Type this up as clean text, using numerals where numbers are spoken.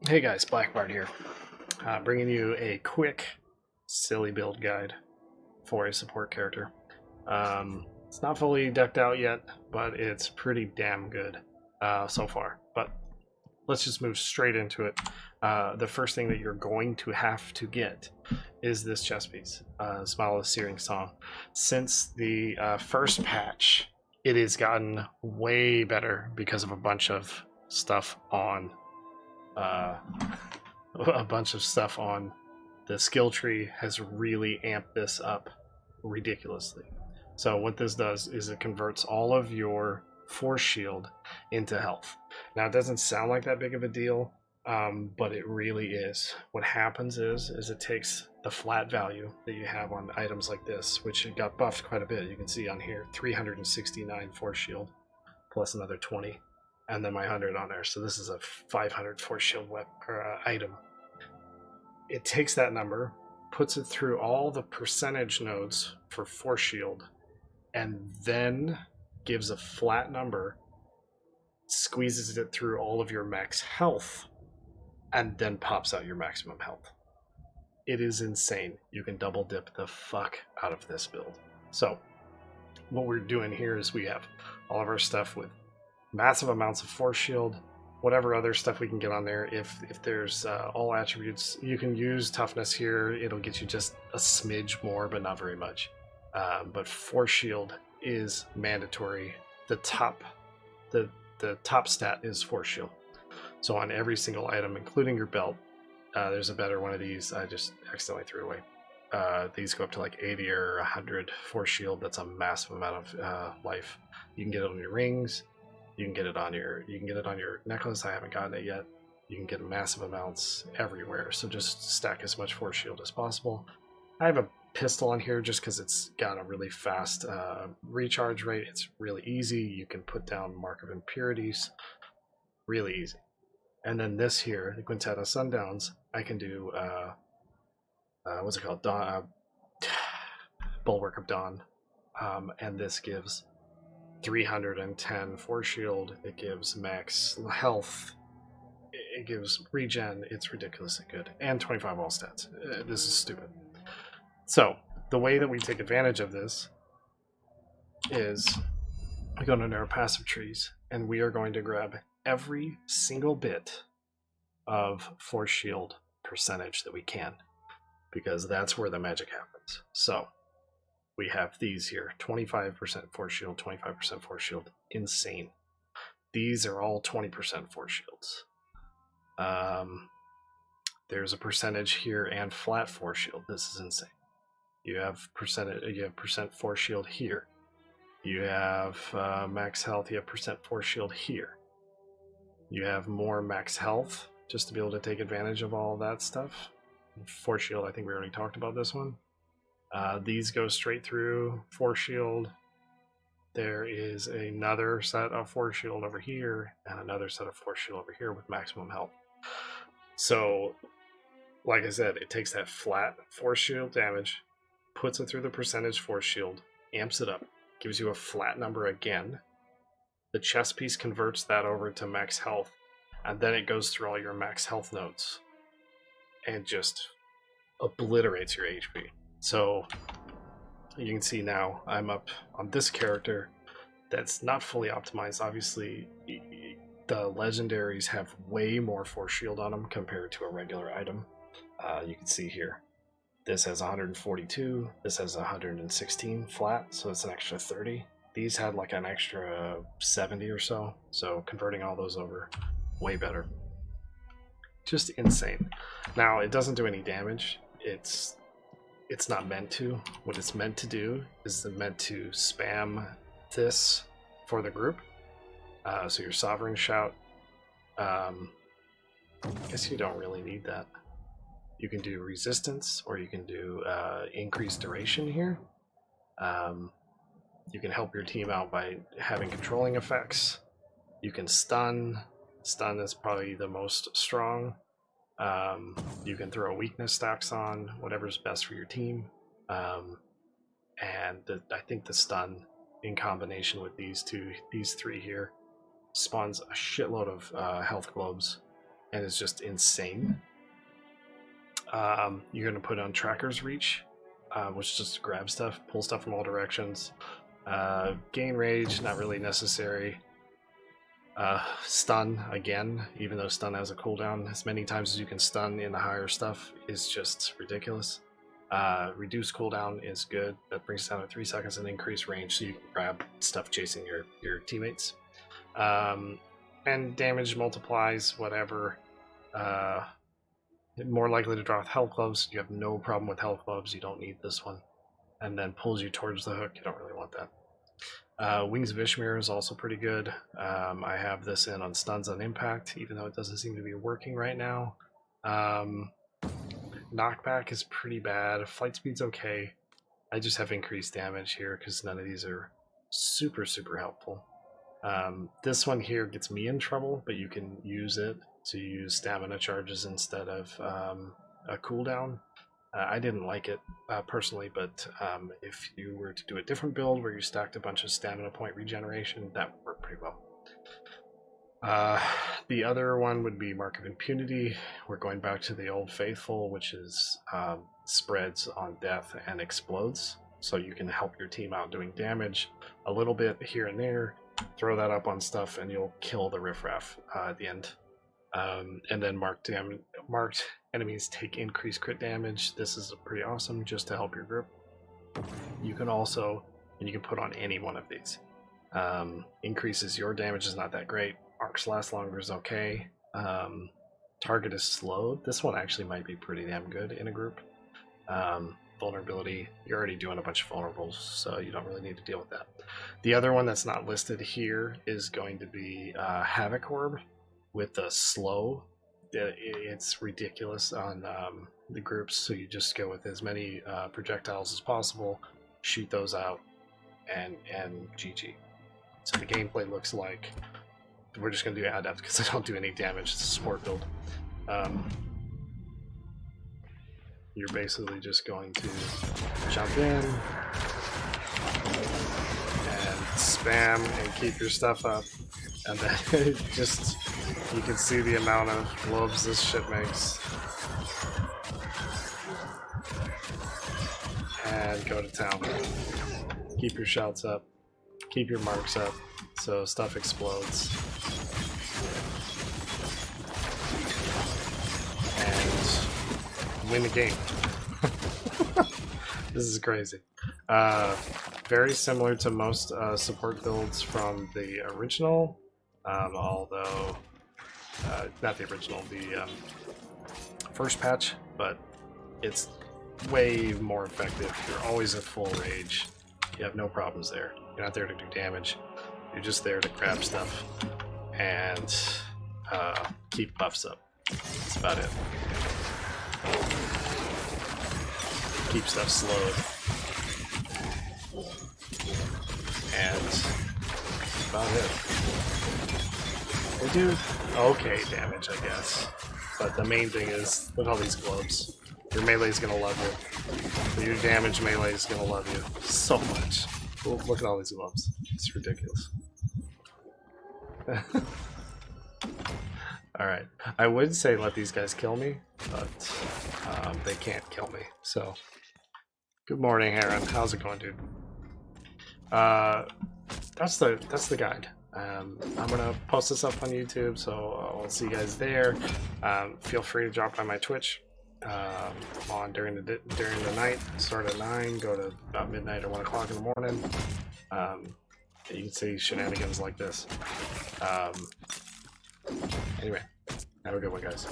Hey guys, Blackbard here, bringing you a quick, silly build guide for a support character. It's not fully decked out yet, but it's pretty damn good so far. But let's just move straight into it. The first thing that you're going to have to get is this chess piece, Smile of Searing Song. Since the first patch, it has gotten way better because of a bunch of stuff on uh, the skill tree has really amped this up ridiculously. So what this does is it converts all of your force shield into health. Now it doesn't sound like that big of a deal, but it really is. What happens is it takes the flat value that you have on items like this, which it got buffed quite a bit. You can see on here 369 force shield plus another 20 and then my 100 on there. So this is a 500 force shield item. It takes that number, puts it through all the percentage nodes for force shield, and then gives a flat number, squeezes it through all of your max health, and then pops out your maximum health. It is insane. You can double dip the fuck out of this build. So what we're doing here is we have all of our stuff with massive amounts of force shield, whatever other stuff we can get on there. If there's all attributes, you can use toughness here. It'll get you just a smidge more, but not very much. But force shield is mandatory. The top stat is force shield. So on every single item, including your belt, there's a better one of these. I just accidentally threw it away. These go up to like 80 or 100 force shield. That's a massive amount of life. You can get it on your rings. You can get it on your necklace. I haven't gotten it yet. You can get massive amounts everywhere. So just stack as much force shield as possible. I have a pistol on here just because it's got a really fast recharge rate. It's really easy. You can put down Mark of Impurities. Really easy. And then this here, the Quintet of Sundowns, I can do what's it called? Bulwark of Dawn. And this gives 310 force shield. It gives max health. It gives regen. It's ridiculously good. And 25 all stats. This is stupid. So the way that we take advantage of this is we go into our passive trees and we are going to grab every single bit of force shield percentage that we can, because that's where the magic happens. So we have these here, 25% force shield, 25% force shield. Insane. These are all 20% force shields. There's a percentage here and flat force shield. This is insane. You have percent force shield here. You have max health. You have percent force shield here. You have more max health just to be able to take advantage of all that stuff. Force shield, I think we already talked about this one. These go straight through force shield. There is another set of force shield over here and another set of force shield over here with maximum health. So, like I said, it takes that flat force shield damage, puts it through the percentage force shield, amps it up, gives you a flat number again. The chess piece converts that over to max health, and then it goes through all your max health nodes and just obliterates your HP. So you can see now I'm up on this character that's not fully optimized. Obviously, the legendaries have way more force shield on them compared to a regular item. You can see here, this has 142, this has 116 flat, so it's an extra 30. These had like an extra 70 or so, so converting all those over, way better. Just insane. Now, it doesn't do any damage. It's not meant to. What it's meant to do is meant to spam this for the group. So your Sovereign Shout, I guess you don't really need that. You can do resistance, or you can do increased duration here. You can help your team out by having controlling effects. You can stun. Stun is probably the most strong. You can throw weakness stacks on, whatever's best for your team. I think the stun in combination with these three here, spawns a shitload of health globes and it's just insane. You're going to put on Tracker's Reach, which just grab stuff, pull stuff from all directions. Gain Rage, not really necessary. Stun, again, even though stun has a cooldown, as many times as you can stun in the higher stuff is just ridiculous. Reduce cooldown is good. That brings it down to 3 seconds and increase range, so you can grab stuff chasing your teammates. And damage multiplies, whatever. More likely to draw with health gloves. You have no problem with health gloves. You don't need this one. And then pulls you towards the hook. You don't really want that. Wings of Ishmir is also pretty good. I have this in on stuns on impact, even though it doesn't seem to be working right now. Knockback is pretty bad. Flight speed's okay. I just have increased damage here because none of these are super helpful. This one here gets me in trouble, but you can use it to use stamina charges instead of a cooldown. I didn't like it personally, but if you were to do a different build where you stacked a bunch of stamina point regeneration, that would work pretty well. The other one would be Mark of Impunity. We're going back to the old faithful, which is spreads on death and explodes. So you can help your team out doing damage a little bit here and there, throw that up on stuff, and you'll kill the riffraff at the end. And then marked enemies take increased crit damage. This is pretty awesome just to help your group. You can also, and you can put on any one of these. Increases your damage is not that great. Arcs last longer is okay. Target is slowed. This one actually might be pretty damn good in a group. Vulnerability, you're already doing a bunch of vulnerables, so you don't really need to deal with that. The other one that's not listed here is going to be Havoc Orb with the slow. It's ridiculous on the groups, so you just go with as many projectiles as possible, shoot those out, and GG. So the gameplay looks like we're just going to do Adept because I don't do any damage. It's a support build. You're basically just going to jump in and spam and keep your stuff up, and then just you can see the amount of globes this shit makes. And go to town. Keep your shouts up. Keep your marks up so stuff explodes. And win the game. This is crazy. Very similar to most support builds from the original, although not the original, the first patch, but it's way more effective. You're always at full rage. You have no problems there. You're not there to do damage. You're just there to grab stuff and keep buffs up. That's about it. Keep stuff slowed. And that's about it. They do okay damage, I guess. But the main thing is, look at all these globes. Your melee is gonna love you. Your damage melee is gonna love you so much. Look at all these globes. It's ridiculous. Alright. I would say let these guys kill me, but they can't kill me. So, good morning, Aaron. How's it going, dude? That's the guide. I'm gonna post this up on YouTube, so I'll see you guys there. Feel free to drop by my Twitch. On during the night, start at 9, go to about midnight or 1 o'clock in the morning. You can see shenanigans like this. Anyway, have a good one, guys.